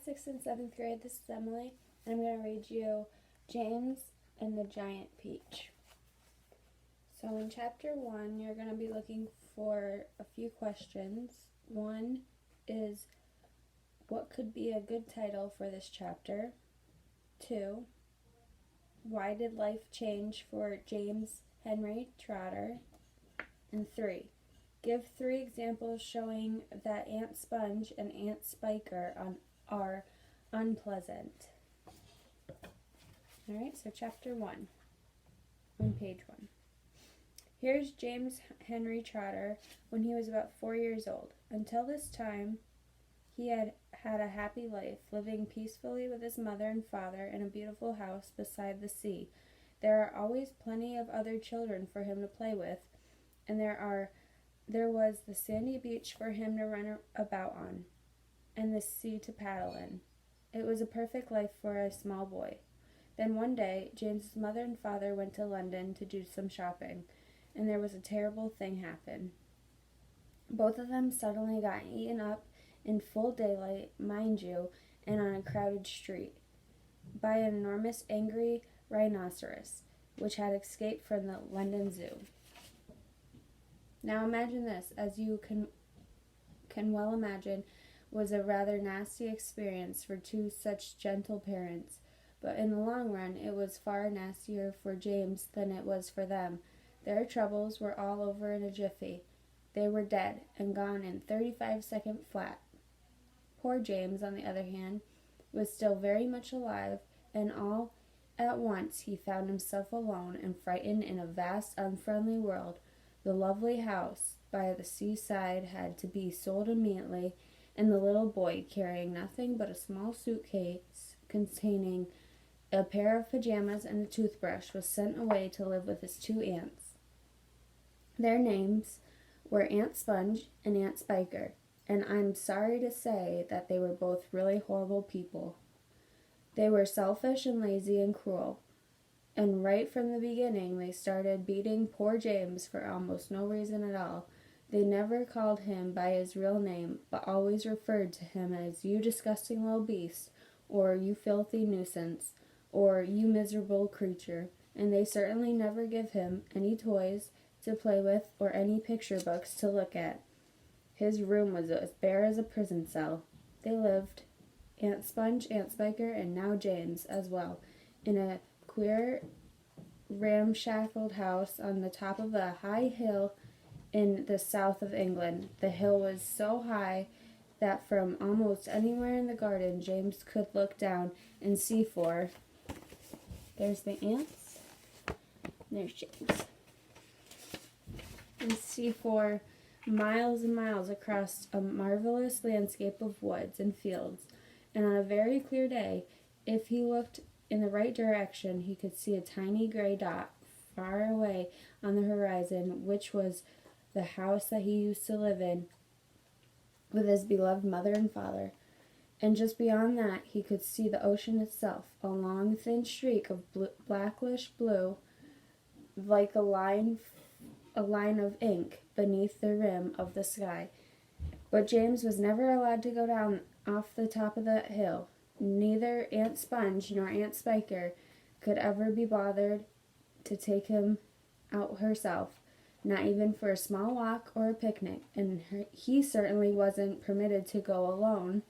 6th and 7th grade. This is Emily, and I'm going to read you James and the Giant Peach. So in chapter 1, you're going to be looking for a few questions. One is, what could be a good title for this chapter? 2, why did life change for James Henry Trotter? And 3, give 3 examples showing that Aunt Sponge and Aunt Spiker are unpleasant. Alright, so chapter 1 on page 1. Here's James Henry Trotter when he was about 4 years old. Until this time, he had had a happy life, living peacefully with his mother and father in a beautiful house beside the sea. There are always plenty of other children for him to play with, and there was the sandy beach for him to run about on, and the sea to paddle in. It was a perfect life for a small boy. Then one day, James's mother and father went to London to do some shopping, and there was a terrible thing happen. Both of them suddenly got eaten up in full daylight, mind you, and on a crowded street, by an enormous angry rhinoceros, which had escaped from the London Zoo. Now imagine this, as you can well imagine, was a rather nasty experience for 2 such gentle parents, but in the long run it was far nastier for James than it was for them. Their troubles were all over in a jiffy. They were dead and gone in 35-second flat. Poor James, on the other hand, was still very much alive, and all at once he found himself alone and frightened in a vast, unfriendly world. The lovely house by the seaside had to be sold immediately, and the little boy, carrying nothing but a small suitcase containing a pair of pajamas and a toothbrush, was sent away to live with his 2 aunts. Their names were Aunt Sponge and Aunt Spiker, and I'm sorry to say that they were both really horrible people. They were selfish and lazy and cruel, and right from the beginning they started beating poor James for almost no reason at all. They never called him by his real name, but always referred to him as "you disgusting little beast," or "you filthy nuisance," or "you miserable creature," and they certainly never gave him any toys to play with or any picture books to look at. His room was as bare as a prison cell. They lived, Aunt Sponge, Aunt Spiker, and now James as well, in a queer ramshackle house on the top of a high hill in the south of England. The hill was so high that from almost anywhere in the garden James could look down and see there's the ants, there's James, and see for miles and miles across a marvelous landscape of woods and fields. And on a very clear day, if he looked in the right direction, he could see a tiny gray dot far away on the horizon, which was the house that he used to live in with his beloved mother and father. And just beyond that, he could see the ocean itself, a long, thin streak of blackish blue, like a line of ink beneath the rim of the sky. But James was never allowed to go down off the top of that hill. Neither Aunt Sponge nor Aunt Spiker could ever be bothered to take him out herself, not even for a small walk or a picnic, and he certainly wasn't permitted to go alone.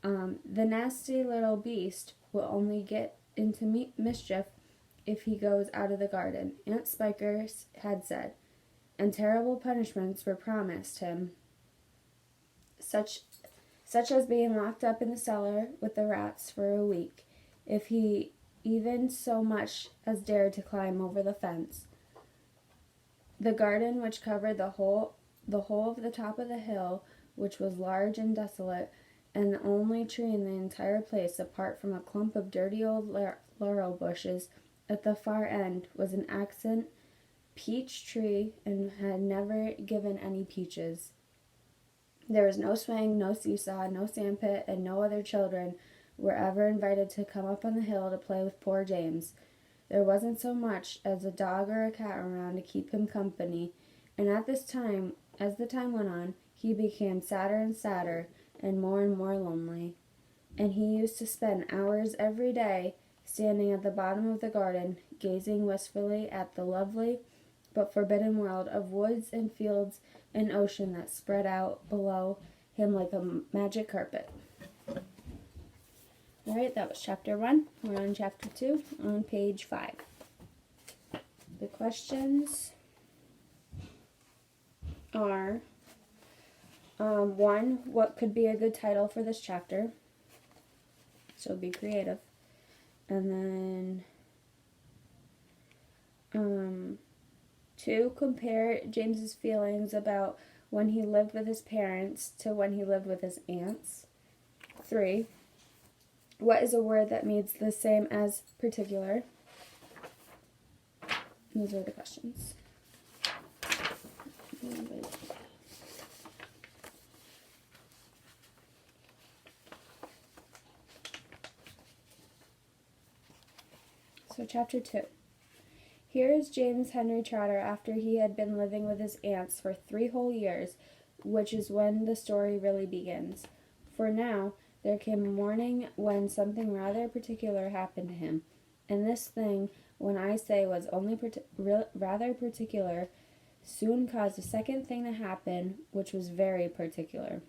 The nasty little beast will only get into mischief if he goes out of the garden, Aunt Spiker had said, and terrible punishments were promised him, such as being locked up in the cellar with the rats for a week, if he even so much as dared to climb over the fence. The garden, which covered the whole of the top of the hill, which was large and desolate, and the only tree in the entire place, apart from a clump of dirty old laurel bushes at the far end, was an accent peach tree and had never given any peaches. There was no swing, no seesaw, no sandpit, and no other children were ever invited to come up on the hill to play with poor James. There wasn't so much as a dog or a cat around to keep him company, and as the time went on, he became sadder and sadder and more lonely. and he used to spend hours every day standing at the bottom of the garden, gazing wistfully at the lovely but forbidden world of woods and fields and ocean that spread out below him like a magic carpet. All right, that was chapter 1. We're on chapter 2 on page 5. The questions are 1, what could be a good title for this chapter? So be creative. And then 2, compare James's feelings about when he lived with his parents to when he lived with his aunts. 3, what is a word that means the same as particular? Those are the questions. So chapter 2. Here is James Henry Trotter after he had been living with his aunts for 3 whole years, which is when the story really begins. For now, there came a morning when something rather particular happened to him, and this thing, when I say was only rather particular, soon caused a second thing to happen, which was very particular.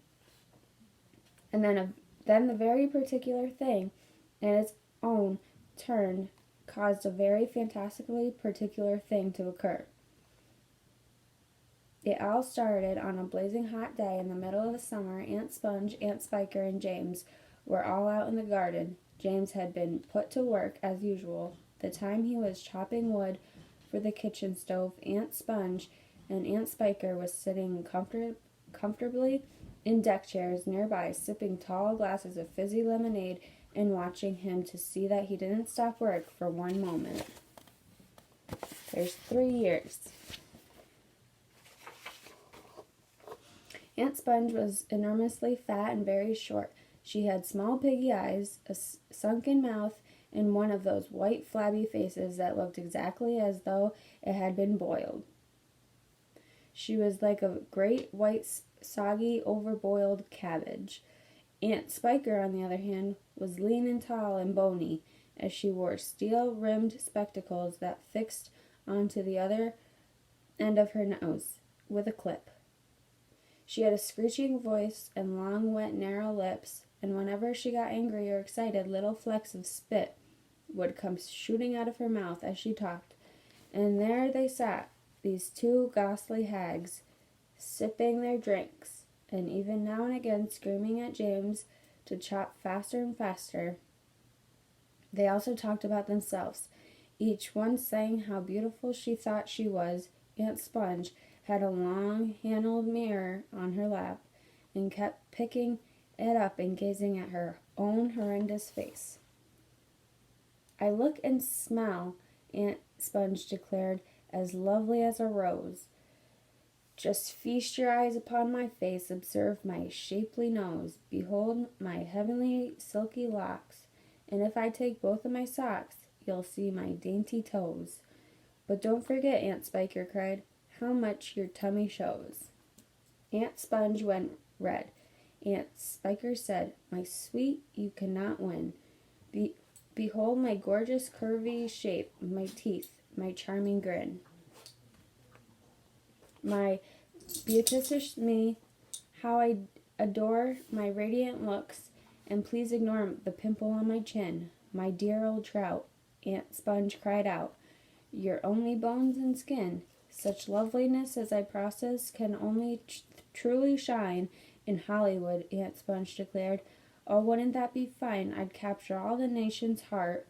And then the very particular thing, in its own turn, caused a very fantastically particular thing to occur. It all started on a blazing hot day in the middle of the summer. Aunt Sponge, Aunt Spiker, and James were all out in the garden. James had been put to work, as usual. The time he was chopping wood for the kitchen stove, Aunt Sponge and Aunt Spiker was sitting comfortably in deck chairs nearby, sipping tall glasses of fizzy lemonade and watching him to see that he didn't stop work for one moment. There's 3 years. Aunt Sponge was enormously fat and very short. She had small piggy eyes, a sunken mouth, and one of those white flabby faces that looked exactly as though it had been boiled. She was like a great white soggy overboiled cabbage. Aunt Spiker, on the other hand, was lean and tall and bony, as she wore steel-rimmed spectacles that fixed onto the other end of her nose with a clip. She had a screeching voice and long, wet, narrow lips, and whenever she got angry or excited, little flecks of spit would come shooting out of her mouth as she talked. And there they sat, these 2 ghastly hags, sipping their drinks, and even now and again screaming at James to chop faster and faster. They also talked about themselves, each one saying how beautiful she thought she was. Aunt Sponge had a long-handled mirror on her lap and kept picking it up and gazing at her own horrendous face. "I look and smell," Aunt Sponge declared, "as lovely as a rose. Just feast your eyes upon my face, observe my shapely nose, behold my heavenly silky locks, and if I take both of my socks, you'll see my dainty toes. But don't forget," Aunt Spiker cried, "how much your tummy shows." Aunt Sponge went red. Aunt Spiker said, "My sweet, you cannot win. Behold my gorgeous curvy shape, my teeth, my charming grin. My beauteous me, how I adore my radiant looks, and please ignore the pimple on my chin. My dear old trout," Aunt Sponge cried out, "you're only bones and skin. Such loveliness as I possess can only truly shine in Hollywood," Aunt Sponge declared. "Oh, wouldn't that be fine? I'd capture all the nation's heart.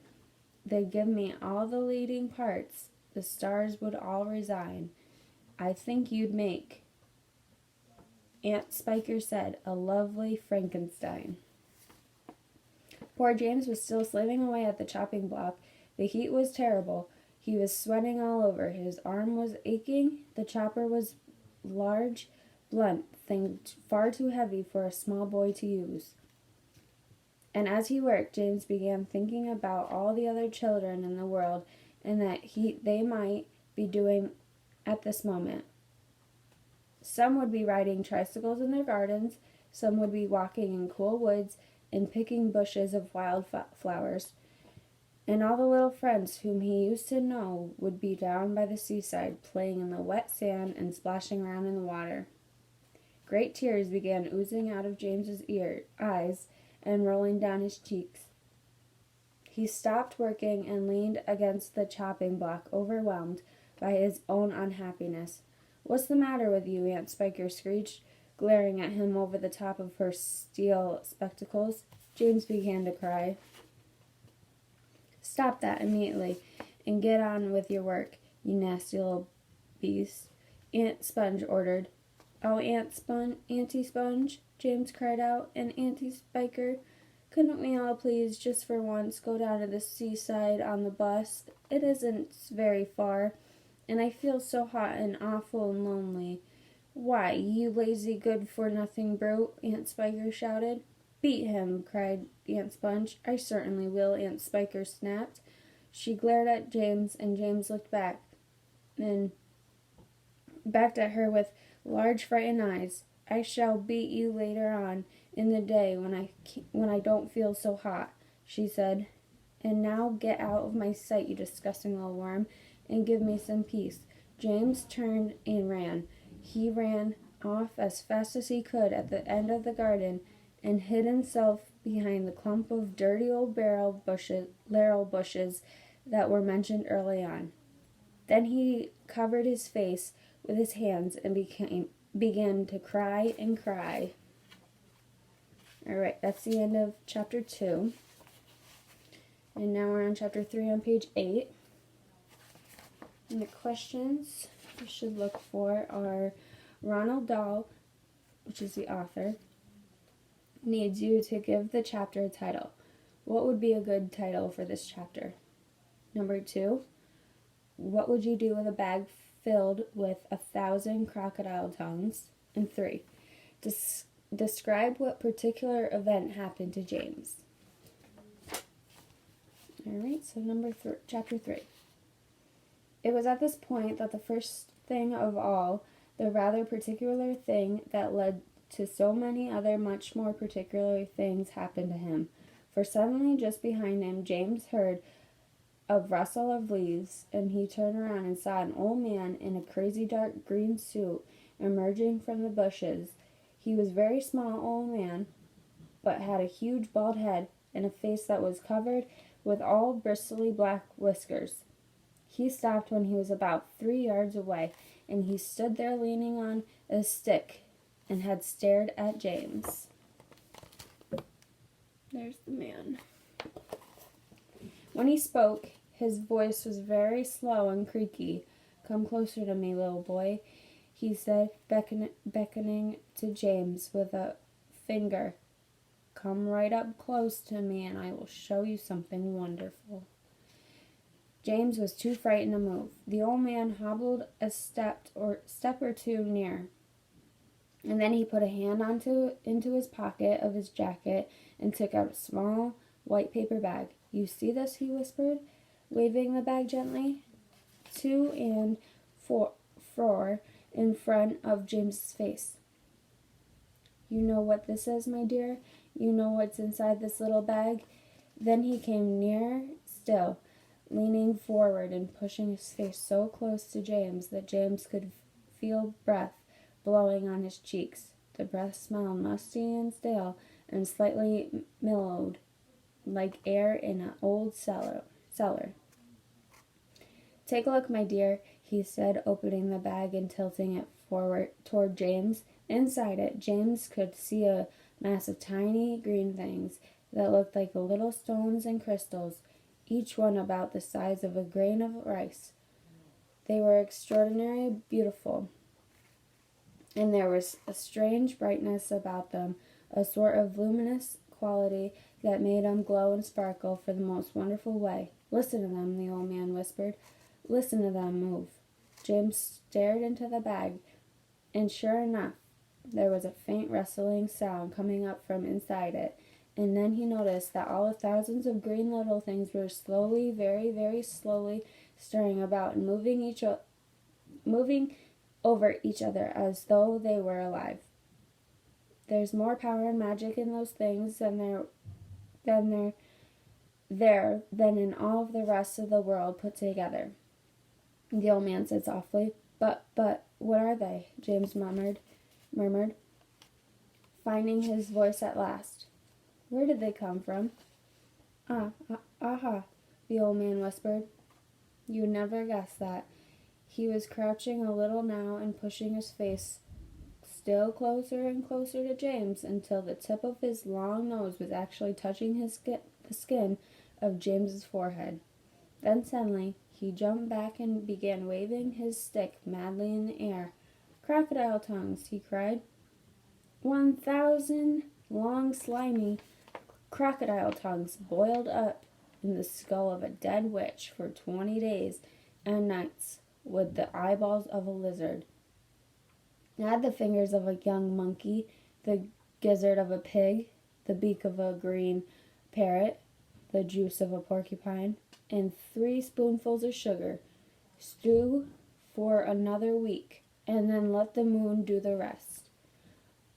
They'd give me all the leading parts. The stars would all resign. I think you'd make," Aunt Spiker said, "a lovely Frankenstein." Poor James was still slaving away at the chopping block. The heat was terrible. He was sweating all over. His arm was aching. The chopper was large, blunt thing, far too heavy for a small boy to use. And as he worked, James began thinking about all the other children in the world and that they might be doing at this moment. Some would be riding tricycles in their gardens, some would be walking in cool woods, and picking bushes of wild flowers. And all the little friends whom he used to know would be down by the seaside, playing in the wet sand and splashing around in the water. Great tears began oozing out of James's eyes and rolling down his cheeks. He stopped working and leaned against the chopping block, overwhelmed by his own unhappiness. "What's the matter with you?" Aunt Spiker screeched, glaring at him over the top of her steel spectacles. James began to cry. "Stop that immediately and get on with your work, you nasty little beast," Aunt Sponge ordered. "Oh, Auntie Sponge," James cried out, "and Auntie Spiker, couldn't we all please, just for once, go down to the seaside on the bus? It isn't very far, and I feel so hot and awful and lonely." "Why, you lazy good-for-nothing brute," Aunt Spiker shouted. "Beat him," cried Aunt Sponge. "I certainly will," Aunt Spiker snapped. She glared at James, and James looked back at her with large frightened eyes. "I shall beat you later on in the day when I don't feel so hot," she said. "And now get out of my sight, you disgusting little worm, and give me some peace." James turned and ran. He ran off as fast as he could at the end of the garden and hid himself behind the clump of dirty old laurel bushes that were mentioned early on. Then he covered his face with his hands and began to cry and cry. All right, that's the end of chapter 2. And now we're on chapter 3 on page 8. And the questions you should look for are: Ronald Dahl, which is the author, needs you to give the chapter a title. What would be a good title for this chapter? Number 2, what would you do with a bag filled with 1,000 crocodile tongues? And 3, describe what particular event happened to James. All right, so chapter 3. It was at this point that the first thing of all, the rather particular thing that led to so many other much more particular things, happened to him. For suddenly, just behind him, James heard a rustle of leaves, and he turned around and saw an old man in a crazy dark green suit emerging from the bushes. He was a very small old man, but had a huge bald head and a face that was covered with all bristly black whiskers. He stopped when he was about 3 yards away, and he stood there leaning on a stick and had stared at James. There's the man. When he spoke, his voice was very slow and creaky. "Come closer to me, little boy," he said, beckoning to James with a finger. "Come right up close to me, and I will show you something wonderful." James was too frightened to move. The old man hobbled a step or two near, and then he put a hand into his pocket of his jacket and took out a small white paper bag. "You see this?" he whispered, waving the bag gently to and fro in front of James's face. "You know what this is, my dear? You know what's inside this little bag?" Then he came nearer still, leaning forward and pushing his face so close to James that James could feel breath blowing on his cheeks. The breath smelled musty and stale and slightly mellowed, like air in an old cellar. "Take a look, my dear," he said, opening the bag and tilting it forward toward James. Inside it, James could see a mass of tiny green things that looked like little stones and crystals, each one about the size of a grain of rice. They were extraordinarily beautiful, and there was a strange brightness about them, a sort of luminous quality that made them glow and sparkle for the most wonderful way. "Listen to them," the old man whispered. "Listen to them move." James stared into the bag, and sure enough, there was a faint rustling sound coming up from inside it, and then he noticed that all the thousands of green little things were slowly, very, very slowly stirring about and moving over each other as though they were alive. "There's more power and magic in those things than there than than in all of the rest of the world put together. The old man said softly. But, what are they? James murmured, finding his voice at last. Where did they come from? Aha, the old man whispered. You'd never guess that. He was crouching a little now and pushing his face still closer and closer to James until the tip of his long nose was actually touching the skin of James's forehead. Then suddenly he jumped back and began waving his stick madly in the air. Crocodile tongues, he cried. 1,000 long, slimy crocodile tongues boiled up in the skull of a dead witch for 20 days and nights with the eyeballs of a lizard. Add the fingers of a young monkey, the gizzard of a pig, the beak of a green parrot, the juice of a porcupine, and 3 spoonfuls of sugar. Stew for another week, and then let the moon do the rest.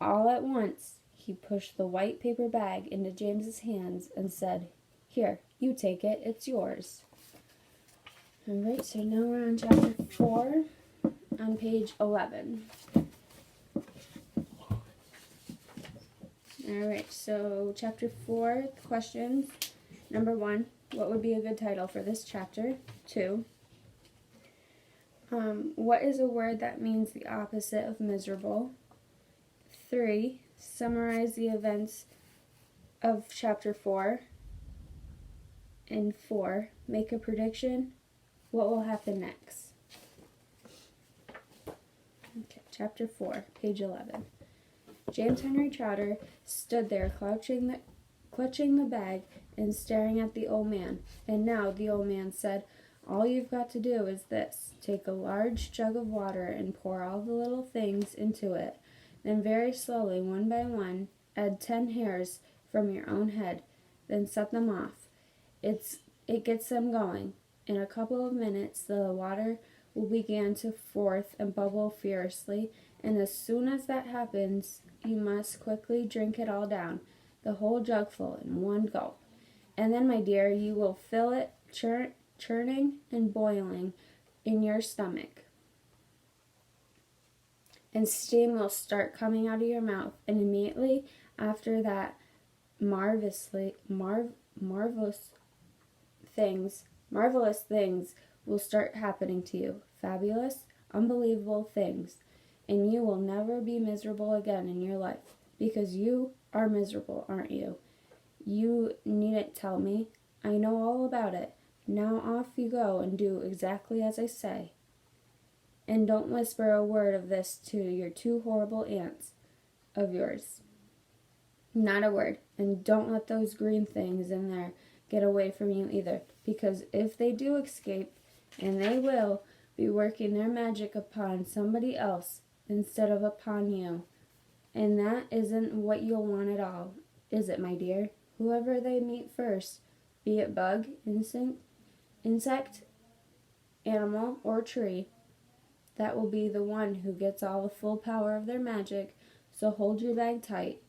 All at once, he pushed the white paper bag into James's hands and said, Here, you take it, it's yours. Alright, so now we're on chapter 4, on page 11. Alright, so chapter 4, questions. Number 1, what would be a good title for this chapter? 2, what is a word that means the opposite of miserable? 3, summarize the events of chapter 4. And 4, make a prediction. What will happen next? Okay, chapter 4, page 11. James Henry Trotter stood there clutching the bag and staring at the old man. And now the old man said, All you've got to do is this. Take a large jug of water and pour all the little things into it. Then very slowly, one by one, add 10 hairs from your own head. Then set them off. It gets them going. In a couple of minutes, the water will begin to froth and bubble furiously, and as soon as that happens, you must quickly drink it all down, the whole jugful in one gulp. And then, my dear, you will feel it churning and boiling in your stomach. And steam will start coming out of your mouth, and immediately after that, marvelous things will start happening to you. Fabulous, unbelievable things. And you will never be miserable again in your life. Because you are miserable, aren't you? You needn't tell me. I know all about it. Now off you go and do exactly as I say. And don't whisper a word of this to your 2 horrible aunts of yours. Not a word. And don't let those green things in there get away from you either. Because if they do escape, and they will, be working their magic upon somebody else instead of upon you. And that isn't what you'll want at all, is it, my dear? Whoever they meet first, be it bug, insect, animal, or tree, that will be the one who gets all the full power of their magic, so hold your bag tight.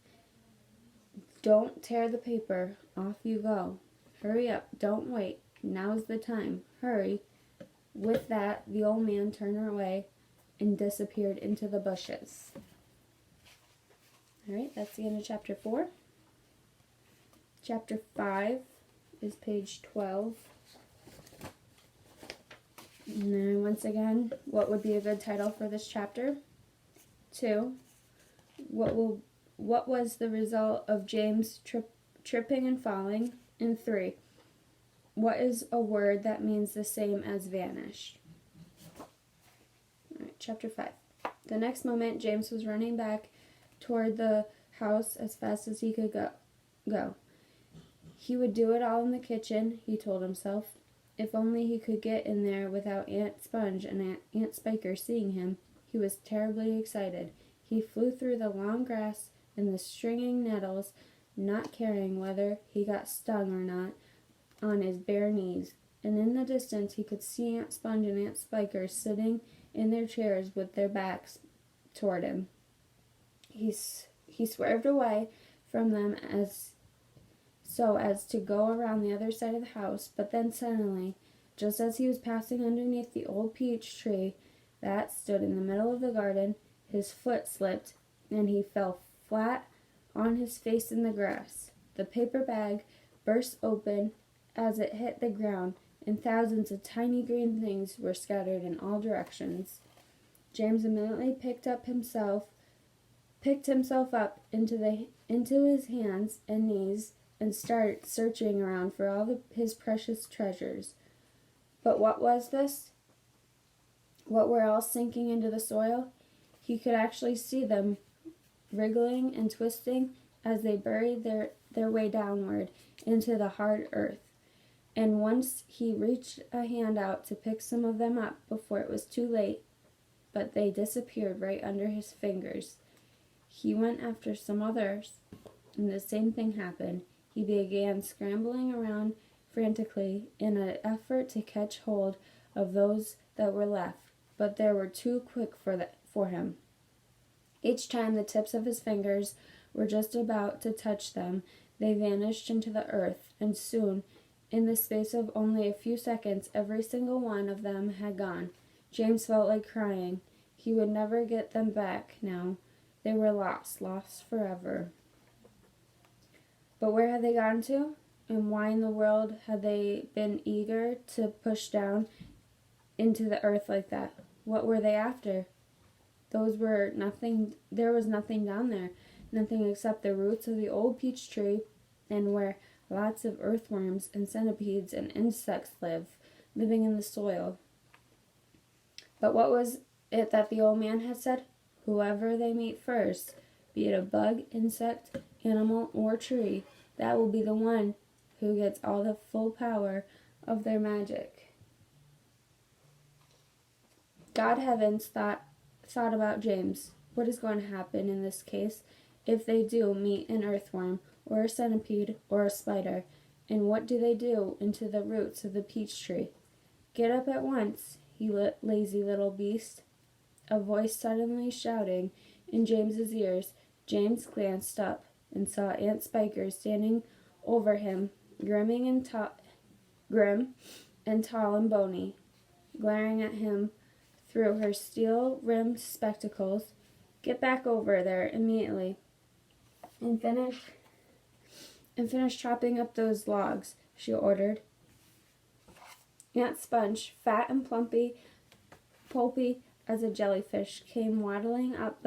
Don't tear the paper. Off you go. Hurry up. Don't wait. Now's the time. Hurry. With that, the old man turned away and disappeared into the bushes. Alright, that's the end of chapter 4. Chapter 5 is page 12. And then once again, what would be a good title for this chapter? 2, what was the result of James tripping and falling? And 3, what is a word that means the same as vanish? All right, chapter 5. The next moment, James was running back toward the house as fast as he could go. He would do it all in the kitchen, he told himself. If only he could get in there without Aunt Sponge and Aunt Spiker seeing him. He was terribly excited. He flew through the long grass and the stringing nettles, not caring whether he got stung or not, on his bare knees. And in the distance he could see Aunt Sponge and Aunt Spiker sitting in their chairs with their backs toward him. He swerved away from them as so as to go around the other side of the house. But then suddenly, just as he was passing underneath the old peach tree that stood in the middle of the garden, his foot slipped, and he fell flat on his face in the grass. The paper bag burst open as it hit the ground, and thousands of tiny green things were scattered in all directions. James immediately picked himself up into his hands and knees and started searching around for all his precious treasures. But what was this? What were all sinking into the soil? He could actually see them wriggling and twisting as they buried their way downward into the hard earth. And once he reached a hand out to pick some of them up before it was too late, but they disappeared right under his fingers. He went after some others, and the same thing happened. He began scrambling around frantically in an effort to catch hold of those that were left, but they were too quick for him. Each time the tips of his fingers were just about to touch them, they vanished into the earth, and soon, in the space of only a few seconds, every single one of them had gone. James felt like crying. He would never get them back now. They were lost forever. But where had they gone to? And why in the world had they been eager to push down into the earth like that? What were they after? There was nothing down there. Nothing except the roots of the old peach tree, and where lots of earthworms and centipedes and insects living in the soil. But what was it that the old man had said? Whoever they meet first, be it a bug, insect, animal, or tree, that will be the one who gets all the full power of their magic. God heavens thought about James. What is going to happen in this case if they do meet an earthworm or a centipede or a spider? And what do they do into the roots of the peach tree? Get up at once, you lazy little beast. A voice suddenly shouting in James's ears. James glanced up and saw Aunt Spiker standing over him, grim and tall and bony, glaring at him through her steel-rimmed spectacles. Get back over there immediately and finish chopping up those logs, she ordered. Aunt Sponge, fat and pulpy as a jellyfish, came waddling up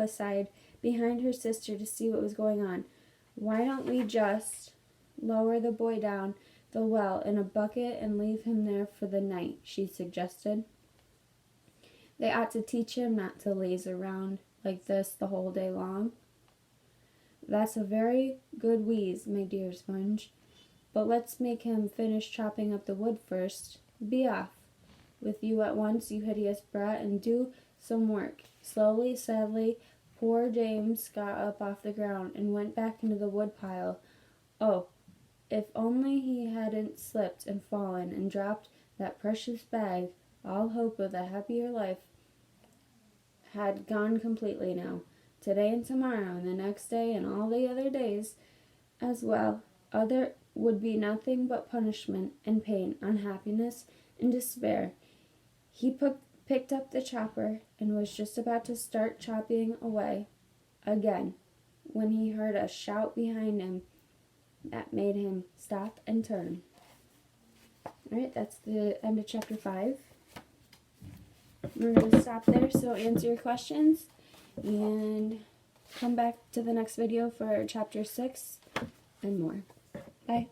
behind her sister to see what was going on. Why don't we just lower the boy down the well in a bucket and leave him there for the night, she suggested. They ought to teach him not to laze around like this the whole day long. That's a very good wheeze, my dear Sponge. But let's make him finish chopping up the wood first. Be off with you at once, you hideous brat, and do some work. Slowly, sadly, poor James got up off the ground and went back into the wood pile. Oh, if only he hadn't slipped and fallen and dropped that precious bag, all hope of a happier life had gone completely now. Today and tomorrow and the next day and all the other days as well, other would be nothing but punishment and pain, unhappiness and despair. He picked up the chopper and was just about to start chopping away again when he heard a shout behind him that made him stop and turn. Alright, that's the end of chapter 5. We're going to stop there, so answer your questions and come back to the next video for chapter 6 and more. Bye.